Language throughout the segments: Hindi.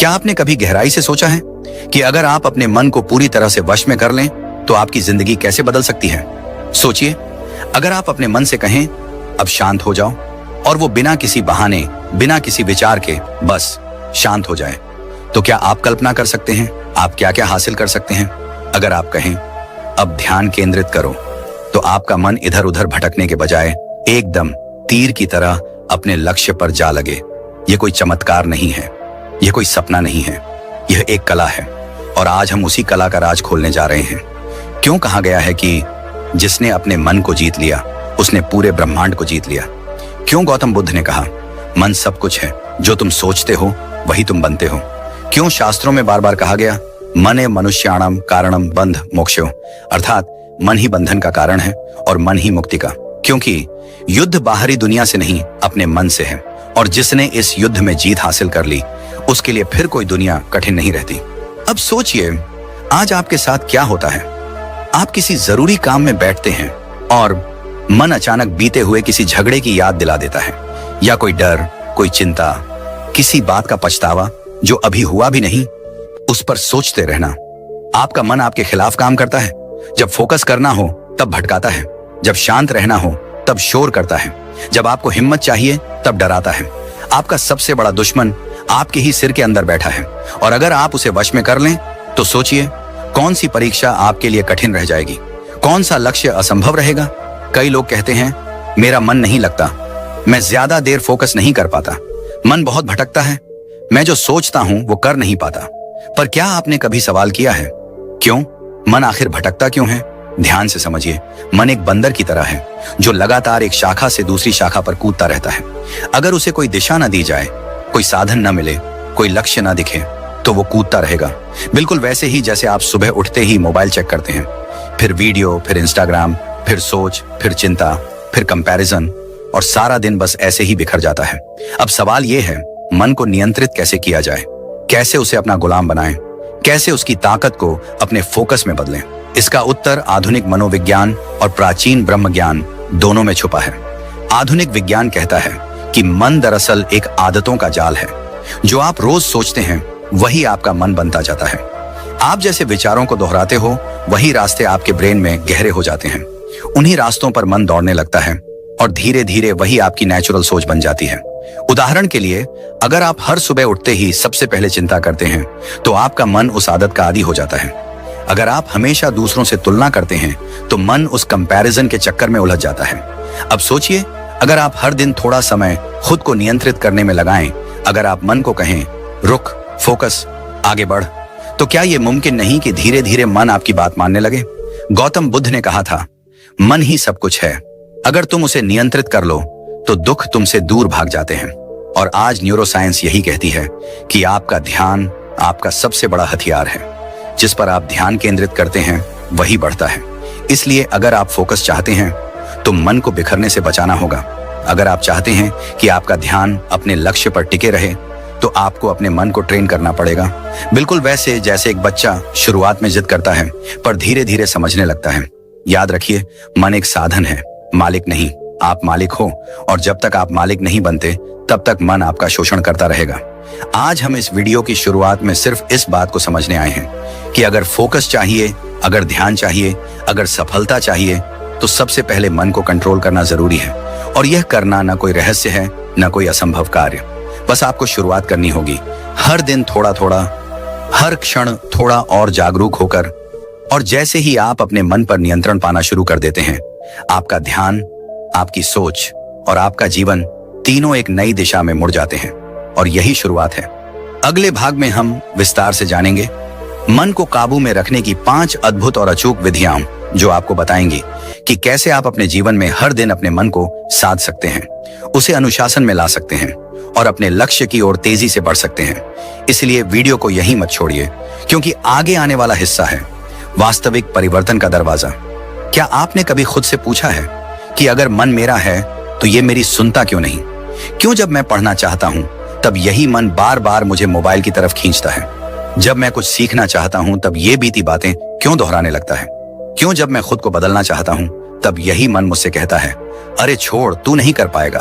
क्या आपने कभी गहराई से सोचा है कि अगर आप अपने मन को पूरी तरह से वश में कर लें तो आपकी जिंदगी कैसे बदल सकती है? सोचिए, अगर आप अपने मन से कहें अब शांत हो जाओ, और वो बिना किसी बहाने, बिना किसी विचार के बस शांत हो जाए, तो क्या आप कल्पना कर सकते हैं आप क्या क्या हासिल कर सकते हैं? अगर आप कहें अब ध्यान केंद्रित करो, तो आपका मन इधर उधर भटकने के बजाय एकदम तीर की तरह अपने लक्ष्य पर जा लगे। यह कोई चमत्कार नहीं है, यह कोई सपना नहीं है, यह एक कला है, और आज हम उसी कला का राज खोलने जा रहे हैं। क्यों कहा गया है कि जिसने अपने मन को जीत लिया उसने पूरे ब्रह्मांड को जीत लिया? क्यों गौतम बुद्ध ने कहा मन सब कुछ है, जो तुम सोचते हो वही तुम बनते हो? क्यों शास्त्रों में बार बार कहा गया मने मनुष्याणाम कारणम बंध मोक्षो, अर्थात मन ही बंधन का कारण है और मन ही मुक्ति का? क्योंकि युद्ध बाहरी दुनिया से नहीं, अपने मन से है, और जिसने इस युद्ध में जीत हासिल कर ली उसके लिए फिर कोई दुनिया कठिन नहीं रहती। अब सोचिए, आज आपके साथ क्या होता है? आप किसी जरूरी काम में बैठते हैं और मन अचानक बीते हुए किसी झगड़े की याद दिला देता है, या कोई डर, कोई चिंता, किसी बात का पछतावा जो अभी हुआ भी नहीं, उस पर सोचते रहना। आपका मन आपके खिलाफ काम करता है। जब फोकस करना हो तब भटकाता है, जब शांत रहना हो तब शोर करता है, जब आपको हिम्मत चाहिए तब डराता है। आपका सबसे बड़ा दुश्मन आपके ही सिर के अंदर बैठा है, और अगर आप उसे वश में कर लें तो सोचिए कौन सी परीक्षा आपके लिए कठिन रह जाएगी, कौन सा लक्ष्य असंभव रहेगा। कई लोग कहते हैं मेरा मन नहीं लगता, मैं ज्यादा देर फोकस नहीं कर पाता, मन बहुत भटकता है, मैं जो सोचता हूं वो कर नहीं पाता। पर क्या आपने कभी सवाल किया है क्यों मन आखिर भटकता क्यों है? ध्यान से समझिए, मन एक बंदर की तरह है जो लगातार एक शाखा से दूसरी शाखा पर कूदता रहता है। अगर उसे कोई दिशा न दी जाए, कोई साधन न मिले, कोई लक्ष्य न दिखे, तो वो कूदता रहेगा। बिल्कुल वैसे ही जैसे आप सुबह उठते ही मोबाइल चेक करते हैं, फिर वीडियो, फिर इंस्टाग्राम, फिर सोच, फिर चिंता, फिर कंपैरिजन, और सारा दिन बस ऐसे ही बिखर जाता है। अब सवाल ये है, मन को नियंत्रित कैसे किया जाए? कैसे उसे अपना गुलाम बनाएं? कैसे उसकी ताकत को अपने फोकस में बदलें? इसका उत्तर आधुनिक मनोविज्ञान और प्राचीन ब्रह्म ज्ञान दोनों में छुपा है। आधुनिक विज्ञान कहता है कि मन दरअसल एक आदतों का जाल है। जो आप रोज सोचते हैं वही आपका मन बनता जाता है। आप जैसे विचारों को दोहराते हो वही रास्ते आपके ब्रेन में गहरे हो जाते हैं। उन्हीं रास्तों पर मन दौड़ने लगता है और धीरे धीरे वही आपकी नेचुरल सोच बन जाती है। उदाहरण के लिए, अगर आप हर सुबह उठते ही सबसे पहले चिंता करते हैं तो आपका मन उस आदत का आदी हो जाता है। अगर आप हमेशा दूसरों से तुलना करते हैं तो मन उस कंपैरिजन के चक्कर में उलझ जाता है। अब सोचिए, अगर आप हर दिन थोड़ा समय खुद को नियंत्रित करने में लगाएं, अगर आप मन को कहें रुक, फोकस, आगे बढ़, तो क्या यह मुमकिन नहीं कि धीरे धीरे मन आपकी बात मानने लगे? गौतम बुद्ध ने कहा था मन ही सब कुछ है, अगर तुम उसे नियंत्रित कर लो तो दुख तुमसे दूर भाग जाते हैं। और आज न्यूरोसाइंस यही कहती है कि आपका ध्यान आपका सबसे बड़ा हथियार है। जिस पर आप ध्यान केंद्रित करते हैं वही बढ़ता है। इसलिए अगर आप फोकस चाहते हैं तो मन को बिखरने से बचाना होगा। अगर आप चाहते हैं कि आपका ध्यान अपने लक्ष्य पर टिके रहे तो आपको अपने मन को ट्रेन करना पड़ेगा। बिल्कुल वैसे जैसे एक बच्चा शुरुआत में जिद करता है पर धीरे धीरे समझने लगता है। याद रखिए, मन एक साधन है, मालिक नहीं। आप मालिक हो, और जब तक आप मालिक नहीं बनते तब तक मन आपका शोषण करता रहेगा। आज हम इस वीडियो की शुरुआत में सिर्फ इस बात को समझने आए हैं कि अगर फोकस चाहिए, अगर ध्यान चाहिए, अगर सफलता चाहिए, तो सबसे पहले मन को कंट्रोल करना जरूरी है। और यह करना न कोई रहस्य है, न कोई असंभव कार्य। बस आपको शुरुआत करनी होगी, हर दिन थोड़ा थोड़ा, हर क्षण थोड़ा और जागरूक होकर। और जैसे ही आप अपने मन पर नियंत्रण पाना शुरू कर देते हैं, आपका ध्यान, आपकी सोच और आपका जीवन तीनों एक नई दिशा में मुड़ जाते हैं। और यही शुरुआत है। अगले भाग में हम विस्तार से जानेंगे मन को काबू में रखने की 5 अद्भुत और अचूक विधियां, जो आपको बताएंगी कि कैसे आप अपने जीवन में हर दिन अपने मन को साध सकते हैं, उसे अनुशासन में ला सकते हैं और अपने लक्ष्य की ओर तेजी से बढ़ सकते हैं। इसलिए वीडियो को यहीं मत छोड़िए, क्योंकि आगे आने वाला हिस्सा है वास्तविक परिवर्तन का दरवाजा। क्या आपने कभी खुद से पूछा है कि अगर मन मेरा है तो ये मेरी सुनता क्यों नहीं? क्यों जब मैं पढ़ना चाहता हूं तब यही मन बार बार मुझे मोबाइल की तरफ खींचता है? जब मैं कुछ सीखना चाहता हूं तब ये बीती बातें क्यों दोहराने लगता है? क्यों जब मैं खुद को बदलना चाहता हूं तब यही मन मुझसे कहता है अरे छोड़, तू नहीं कर पाएगा?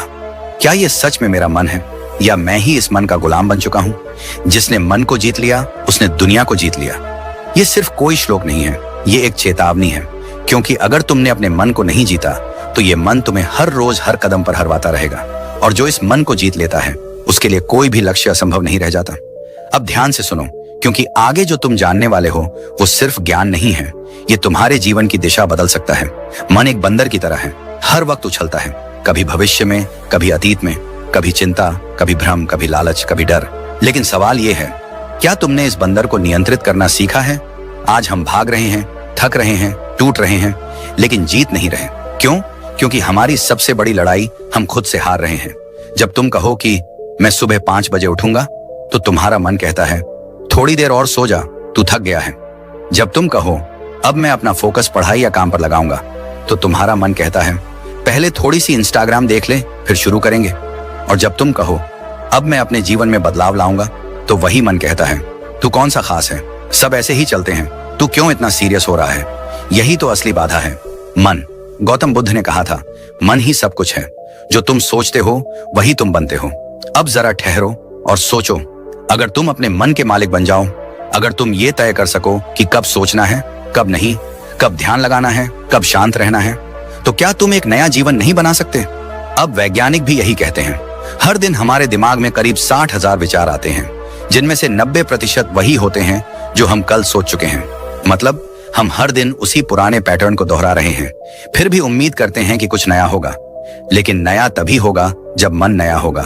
क्या ये सच में मेरा मन है या मैं ही इस मन का गुलाम बन चुका हूं? जिसने मन को जीत लिया उसने दुनिया को जीत लिया। ये सिर्फ कोई श्लोक नहीं है, ये एक चेतावनी है। क्योंकि अगर तुमने अपने मन को नहीं जीता तो ये मन तुम्हें हर रोज हर कदम पर हरवाता रहेगा। और जो इस मन को जीत लेता है उसके लिए कोई भी लक्ष्य असंभव नहीं रह जाता। अब ध्यान से सुनो, क्योंकि आगे जो तुम जानने वाले हो वो सिर्फ ज्ञान नहीं है, ये तुम्हारे जीवन की दिशा बदल सकता है। मन एक बंदर की तरह है, हर वक्त उछलता है, कभी भविष्य में, कभी अतीत में, कभी चिंता, कभी भ्रम, कभी लालच, कभी डर। लेकिन सवाल ये है, क्या तुमने इस बंदर को नियंत्रित करना सीखा है? आज हम भाग रहे हैं, थक रहे हैं, टूट रहे हैं, लेकिन जीत नहीं रहे। क्यों? क्योंकि हमारी सबसे बड़ी लड़ाई हम खुद से हार रहे हैं। जब तुम कहो कि मैं सुबह 5 बजे उठूंगा, तो तुम्हारा मन कहता है थोड़ी देर और सो जा, तू थक गया है। जब तुम कहो अब मैं अपना फोकस पढ़ाई या काम पर लगाऊंगा, तो तुम्हारा मन कहता है पहले थोड़ी सी इंस्टाग्राम देख ले, फिर शुरू करेंगे। और जब तुम कहो अब मैं अपने जीवन में बदलाव लाऊंगा, तो वही मन कहता है तू कौन सा खास है, सब ऐसे ही चलते हैं, तू क्यों इतना सीरियस हो रहा है? यही तो असली बाधा है, मन। गौतम बुद्ध ने कहा था मन ही सब कुछ है, जो तुम सोचते हो वही तुम बनते हो। अब जरा ठहरो और सोचो, अगर तुम अपने मन के मालिक बन जाओ, अगर तुम ये तय कर सको कि कब सोचना है, कब नहीं, कब ध्यान लगाना है, कब शांत रहना है, तो क्या तुम एक नया जीवन नहीं बना सकते? अब वैज्ञानिक भी यही कहते हैं। हर दिन हमारे दिमाग में करीब 60,000 विचार आते हैं, जिनमें से 90% वही होते हैं जो हम कल सोच चुके हैं। मतलब हम हर दिन उसी पुराने पैटर्न को दोहरा रहे हैं, फिर भी उम्मीद करते हैं कि कुछ नया होगा। लेकिन नया तभी होगा जब मन नया होगा,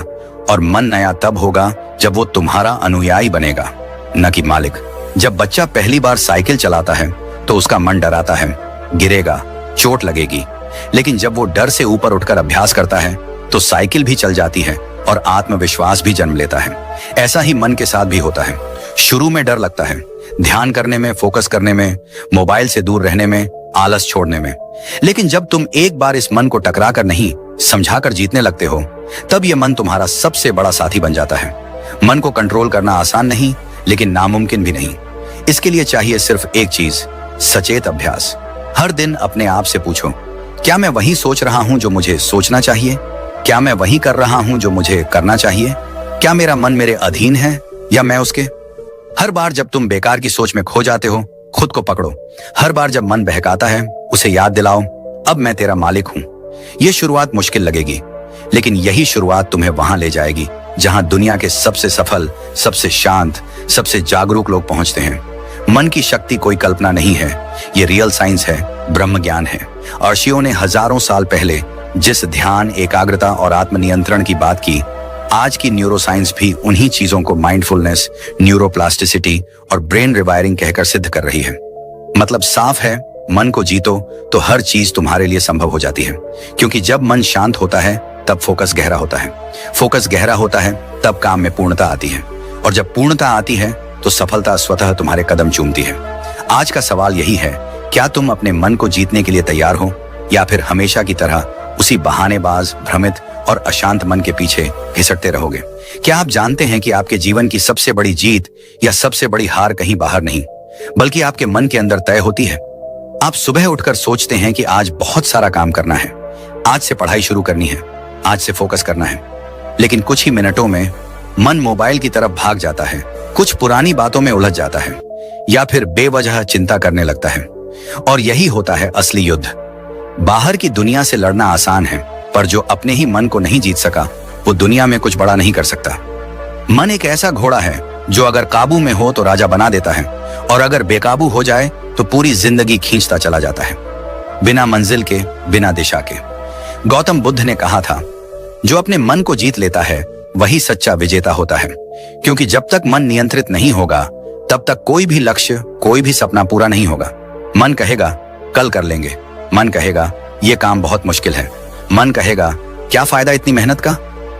और मन नया तब होगा जब वो तुम्हारा अनुयायी बनेगा, न कि मालिक। जब बच्चा पहली बार साइकिल चलाता है तो उसका मन डराता है, गिरेगा, चोट लगेगी। लेकिन जब वो डर से ऊपर उठकर अभ्यास करता है तो साइकिल भी चल जाती है और आत्मविश्वास भी जन्म लेता है। ऐसा ही मन के साथ भी होता है। शुरू में डर लगता है, ध्यान करने में, फोकस करने में, मोबाइल से दूर रहने में, आलस छोड़ने में। लेकिन जब तुम एक बार इस मन को टकरा कर नहीं, समझा कर जीतने लगते हो, तब यह मन तुम्हारा सबसे बड़ा साथी बन जाता है। मन को कंट्रोल करना आसान नहीं, लेकिन नामुमकिन भी नहीं। इसके लिए चाहिए सिर्फ एक चीज, सचेत अभ्यास। हर दिन अपने आप से पूछो, क्या मैं वही सोच रहा हूं जो मुझे सोचना चाहिए? क्या मैं वही कर रहा हूं जो मुझे करना चाहिए? क्या मेरा मन मेरे अधीन है या मैं उसके? हर बार जब तुम बेकार की सोच में खो जाते हो, खुद को पकड़ो। हर बार जब मन बहकाता है, उसे याद दिलाओ, अब मैं तेरा मालिक हूं। यह शुरुआत मुश्किल लगेगी, लेकिन यही शुरुआत तुम्हें वहां ले जाएगी जहां दुनिया के सबसे सफल, सबसे शांत, सबसे जागरूक लोग पहुंचते हैं। मन की शक्ति कोई कल्पना नहीं है, ये रियल साइंस है, ब्रह्म ज्ञान है। ऋषियों ने हजारों साल पहले जिस ध्यान, एकाग्रता और आत्मनियंत्रण की बात की, आज की न्यूरोसाइंस भी उन्हीं चीजों को माइंडफुलनेस, न्यूरोप्लास्टिसिटी और ब्रेन रिवायरिंग कहकर सिद्ध कर रही है। मतलब साफ है, मन को जीतो तो हर चीज तुम्हारे लिए संभव हो जाती है। क्योंकि जब मन शांत होता है तब फोकस गहरा होता है, फोकस गहरा होता है तब काम में पूर्णता आती है, और जब पूर्णता आती है तो सफलता स्वतः तुम्हारे कदम चूमती है। आज का सवाल यही है, क्या तुम अपने मन को जीतने के लिए तैयार हो, या फिर हमेशा की तरह उसी बहानेबाज, भ्रमित और अशांत मन के पीछे घिसटते रहोगे? क्या आप जानते हैं कि आपके जीवन की सबसे बड़ी जीत या सबसे बड़ी हार कहीं बाहर नहीं, बल्कि आपके मन के अंदर तय होती है? आप सुबह उठकर सोचते हैं कि आज बहुत सारा काम करना है, आज से पढ़ाई शुरू करनी है, आज से फोकस करना है। लेकिन कुछ ही मिनटों में मन मोबाइल की तरफ भाग जाता है, कुछ पुरानी बातों में उलझ जाता है, या फिर बेवजह चिंता करने लगता है। और यही होता है असली युद्ध। बाहर की दुनिया से लड़ना आसान है, पर जो अपने ही मन को नहीं जीत सका, वो दुनिया में कुछ बड़ा नहीं कर सकता। मन एक ऐसा घोड़ा है जो अगर काबू में हो तो राजा बना देता है, और अगर बेकाबू हो जाए तो पूरी जिंदगी खींचता चला जाता है, बिना मंजिल के, बिना दिशा के। गौतम बुद्ध ने कहा था, जो अपने मन को जीत लेता है वही सच्चा विजेता होता है। क्योंकि जब तक मन नियंत्रित नहीं होगा, तब तक कोई भी लक्ष्य, कोई भी सपना पूरा नहीं होगा। मन कहेगा कल कर लेंगे, मन कहेगा ये काम बहुत मुश्किल है, मन कहेगा क्या फायदा इतनी मेहनत का,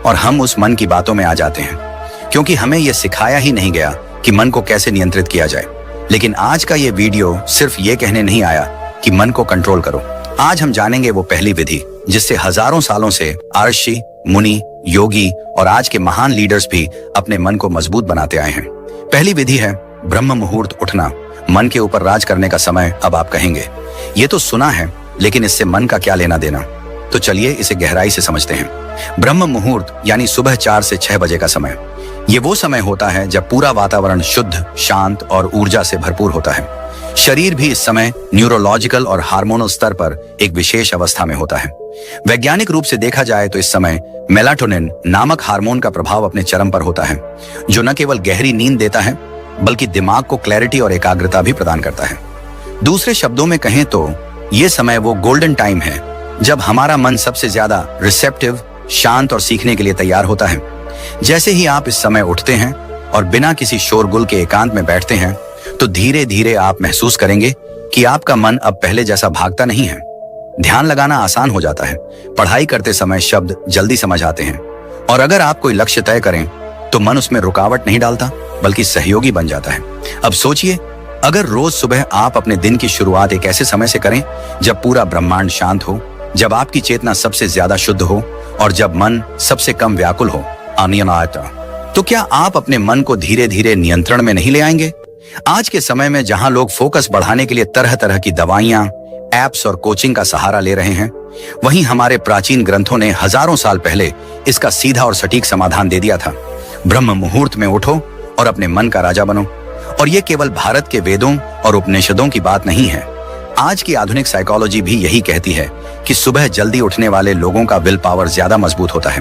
और हम उस मन की बातों में आ जाते हैं, क्योंकि हमें यह सिखाया ही नहीं गया कि मन को कैसे नियंत्रित किया जाए। लेकिन आज का ये वीडियो सिर्फ ये कहने नहीं आया कि मन को कंट्रोल करो। आज हम जानेंगे वो पहली विधि जिससे हजारों सालों से ऋषि, मुनि, योगी और आज के महान लीडर्स भी अपने मन को मजबूत बनाते आए हैं। पहली विधि है ब्रह्म मुहूर्त उठना। मन के ऊपर राज करने का समय अब आप कहेंगे, ये तो सुना है, लेकिन इससे मन का क्या लेना देना? तो चलिए इसे गहराई से समझते हैं। ब्रह्म मुहूर्त यानी सुबह 4 से 6 बजे का समय, ये वो समय होता है जब पूरा वातावरण शुद्ध, शांत और ऊर्जा से भरपूर होता है। शरीर भी इस समय न्यूरोलॉजिकल और हार्मोनल स्तर पर एक विशेष अवस्था में होता है। वैज्ञानिक रूप से देखा जाए तो इस समय मेलाटोनिन नामक हार्मोन का प्रभाव अपने चरम पर होता है, जो न केवल गहरी नींद देता है बल्कि दिमाग को क्लैरिटी और एकाग्रता भी प्रदान करता है। दूसरे शब्दों में कहें तो ये समय वो गोल्डन टाइम है जब हमारा मन सबसे ज्यादा रिसेप्टिव, शांत और सीखने के लिए तैयार होता है। जैसे ही आप इस समय उठते हैं और बिना किसी शोरगुल के एकांत में बैठते हैं, तो धीरे धीरे आप महसूस करेंगे कि आपका मन अब पहले जैसा भागता नहीं है। ध्यान लगाना आसान हो जाता है, पढ़ाई करते समय शब्द जल्दी समझ आते हैं, और अगर आप कोई लक्ष्य तय करें तो मन उसमें रुकावट नहीं डालता बल्कि सहयोगी बन जाता है। अब सोचिए, अगर रोज सुबह आप अपने दिन की शुरुआत एक ऐसे समय से करें जब पूरा ब्रह्मांड शांत हो, जब आपकी चेतना सबसे ज्यादा शुद्ध हो और जब मन सबसे कम व्याकुल हो, तो क्या आप अपने मन को धीरे धीरे नियंत्रण में नहीं ले आएंगे? आज के समय में जहां लोग फोकस बढ़ाने के लिए तरह तरह की दवाइयां, एप्स और कोचिंग का सहारा ले रहे हैं, वहीं हमारे प्राचीन ग्रंथों ने हजारों साल पहले इसका सीधा और सटीक समाधान दे दिया था। ब्रह्म मुहूर्त में उठो और अपने मन का राजा बनो। और ये केवल भारत के वेदों और उपनिषदों की बात नहीं है। आज की आधुनिक साइकोलॉजी भी यही कहती है कि सुबह जल्दी उठने वाले लोगों का विल पावर ज्यादा मजबूत होता है,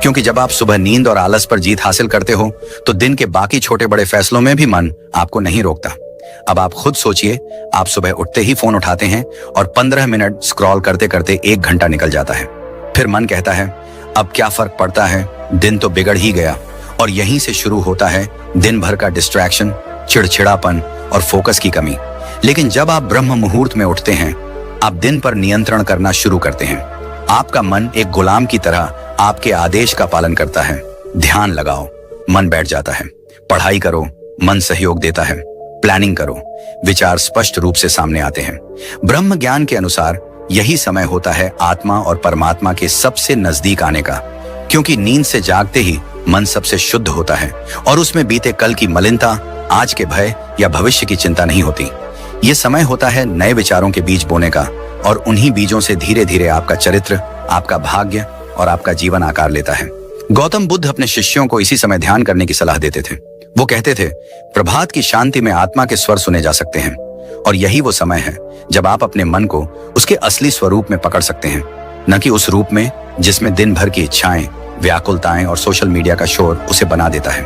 क्योंकि जब आप सुबह नींद और आलस पर जीत हासिल करते हो तो दिन के बाकी छोटे बड़े फैसलों में भी मन आपको नहीं रोकता। अब आप खुद सोचिए, आप सुबह उठते ही फोन उठाते हैं और 15 मिनट स्क्रॉल करते करते 1 घंटा निकल जाता है। फिर मन कहता है अब क्या फर्क पड़ता है, दिन तो बिगड़ ही गया। और यहीं से शुरू होता है दिन भर का डिस्ट्रैक्शन, चिड़चिड़ापन और फोकस की कमी। लेकिन जब आप ब्रह्म मुहूर्त में उठते हैं, आप दिन पर नियंत्रण करना शुरू करते हैं। आपका मन एक गुलाम की तरह आपके आदेश का पालन करता है। ध्यान लगाओ, मन बैठ जाता है। पढ़ाई करो, मन सहयोग देता है। प्लानिंग करो, विचार स्पष्ट रूप से सामने आते हैं। ब्रह्म ज्ञान के अनुसार यही समय होता है आत्मा और परमात्मा के सबसे नजदीक आने का, क्योंकि नींद से जागते ही मन सबसे शुद्ध होता है और उसमें बीते कल की मलिनता, आज के भय या भविष्य की चिंता नहीं होती। ये समय होता है नए विचारों के बीज बोने का, और उन्हीं बीजों से धीरे धीरे आपका चरित्र, आपका भाग्य और आपका जीवन आकार लेता है। गौतम बुद्ध अपने शिष्यों को इसी समय ध्यान करने की सलाह देते थे। वो कहते थे, प्रभात की शांति में आत्मा के स्वर सुने जा सकते हैं, और यही वो समय है जब आप अपने मन को उसके असली स्वरूप में पकड़ सकते हैं, न कि उस रूप में जिसमें दिन भर की इच्छाएं, व्याकुलताएं और सोशल मीडिया का शोर उसे बना देता है।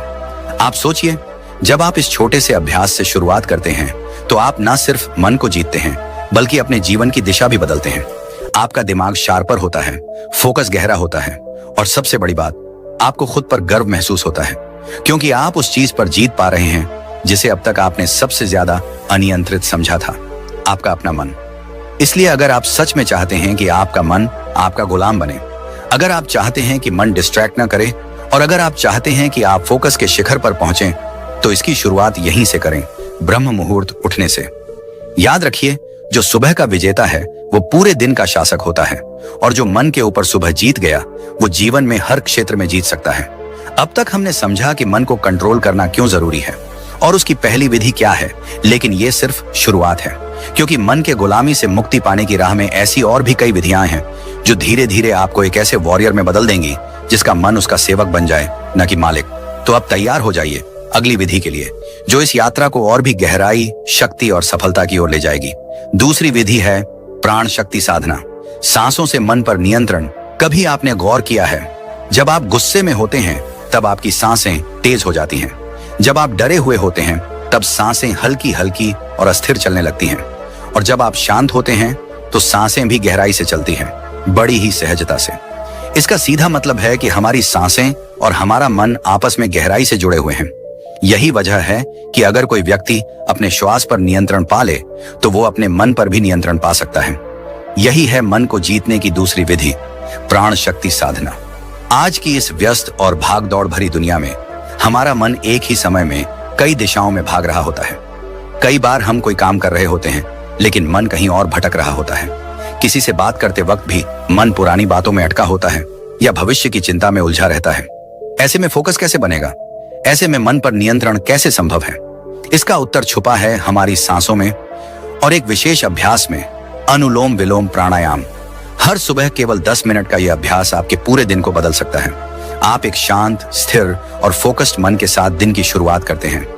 आप सोचिए, जब आप इस छोटे से अभ्यास से शुरुआत करते हैं तो आप न सिर्फ मन को जीतते हैं बल्कि अपने जीवन की दिशा भी बदलते हैं। आपका दिमाग शार्पर होता है, फोकस गहरा होता है, और सबसे बड़ी बात, आपको खुद पर गर्व महसूस होता है, क्योंकि आप उस चीज पर जीत पा रहे हैं जिसे अब तक आपने सबसे ज्यादा अनियंत्रित समझा था, आपका अपना मन। इसलिए अगर आप सच में चाहते हैं कि आपका मन आपका गुलाम बने, अगर आप चाहते हैं कि मन डिस्ट्रैक्ट न करे, और अगर आप चाहते हैं कि आप फोकस के शिखर पर पहुंचें, तो इसकी शुरुआत यहीं से करें, ब्रह्म मुहूर्त उठने से। याद रखिए, जो सुबह का विजेता है वो पूरे दिन का शासक होता है, और जो मन के ऊपर सुबह जीत गया वो जीवन में हर क्षेत्र में जीत सकता है। अब तक हमने समझा कि मन को कंट्रोल करना क्यों जरूरी है और उसकी पहली विधि क्या है, लेकिन ये सिर्फ शुरुआत है, क्योंकि मन के गुलामी से मुक्ति पाने की राह में ऐसी और भी कई विधियां हैं जो धीरे धीरे आपको एक ऐसे वॉरियर में बदल देंगी जिसका मन उसका सेवक बन जाए, न कि मालिक। तो अब तैयार हो जाइए अगली विधि के लिए, जो इस यात्रा को और भी गहराई, शक्ति और सफलता की ओर ले जाएगी। दूसरी विधि है प्राण शक्ति साधना, सांसों से मन पर नियंत्रण। कभी आपने गौर किया है, जब आप गुस्से में होते हैं तब आपकी सांसें तेज हो जाती हैं, जब आप डरे हुए होते हैं तब सांसें हल्की हल्की और अस्थिर चलने लगती हैं, और जब आप शांत होते हैं तो सांसें भी गहराई से चलती हैं, बड़ी ही सहजता से। इसका सीधा मतलब है कि हमारी सांसें और हमारा मन आपस में गहराई से जुड़े हुए हैं। यही वजह है कि अगर कोई व्यक्ति अपने श्वास पर नियंत्रण पा ले तो वो अपने मन पर भी नियंत्रण पा सकता है। यही है मन को जीतने की दूसरी विधि, प्राण शक्ति साधना। आज की इस व्यस्त और भाग दौड़ भरी दुनिया में हमारा मन एक ही समय में कई दिशाओं में भाग रहा होता है। कई बार हम कोई काम कर रहे होते हैं लेकिन मन कहीं और भटक रहा होता है। किसी से बात करते वक्त भी मन पुरानी बातों में अटका होता है या भविष्य की चिंता में उलझा रहता है। ऐसे में फोकस कैसे बनेगा? ऐसे में मन पर नियंत्रण कैसे संभव है? इसका उत्तर छुपा है हमारी सांसों में और एक विशेष अभ्यास में, अनुलोम विलोम प्राणायाम। हर सुबह केवल 10 मिनट का यह अभ्यास आपके पूरे दिन को बदल सकता है। आप एक शांत, स्थिर और फोकस्ड मन के साथ दिन की शुरुआत करते हैं।